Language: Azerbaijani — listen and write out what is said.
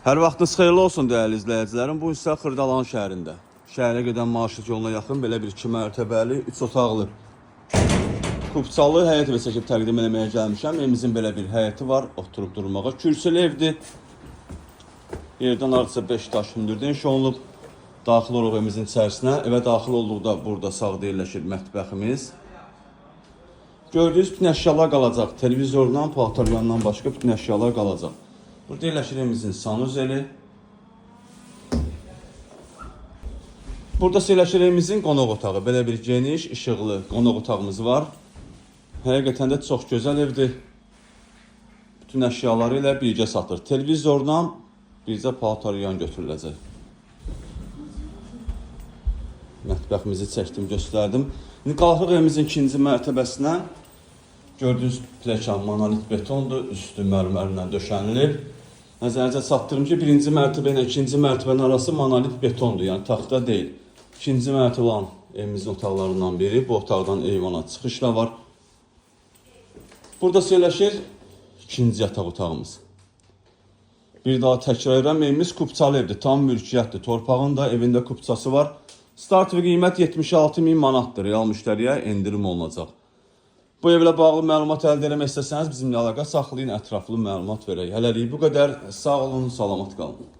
Hər vaxtınız xeyirli olsun dəyərli izləyicilərim. Bu isə Xırdalan şəhərində. Şəhərə gedən marşrut yoluna yaxın belə bir 2 mərtəbəli, 3 otaqlı, kubçalı həyət və çəkib təqdim eləməyə gəlmişəm. Evimizin belə bir həyəti var, oturub durmağa. Kürsülü evdir. Yerdən artısa 5 daş hündürdə inşa olunub. Daxil oluq evimizin içərisinə. Evə daxil olduqda burada sağda yerləşir mətbəximiz. Gördüyünüz bütün əşyalar qalacaq. Televizordan, paltaryandan başqa bütün əşyalar qalacaq. Burada yerləşir evimizin sanuzeli. Burada yerləşir evimizin qonaq otağı. Belə bir geniş, işıqlı qonaq otağımız var. Həqiqətən də çox gözəl evdir. Bütün əşyaları ilə birgə satır. Televizordan bircə paltaryan götürüləcək. Mətbəximizi çəkdim, göstərdim. İndi qalxıq evimizin ikinci mərtəbəsinə. Gördüyünüz pləkan monolit betondur. Üstü mərmərlə döşənilir. Nəzərinizə çatdırım ki, birinci mərtəbə ilə ikinci mərtəbənin arası monolit betondur, yəni taxta deyil. İkinci mərtəbə olan evimizin otaqlarından biri. Bu otaqdan eyvana çıxışla var. Burada yerləşir ikinci yataq otağımız. Bir daha təkrar edirəm, evimiz kubçalı evdir, tam mülkiyyətdir. Torpağın da evində kubçası var. Start və qiymət 76.000 manatdır, real müştəriyə endirim olunacaq. Bu evlə bağlı məlumat əldə etmək istəsəniz bizimlə əlaqə saxlayın, ətraflı məlumat verək. Hələlik bu qədər. Sağ olun, salamat qalın.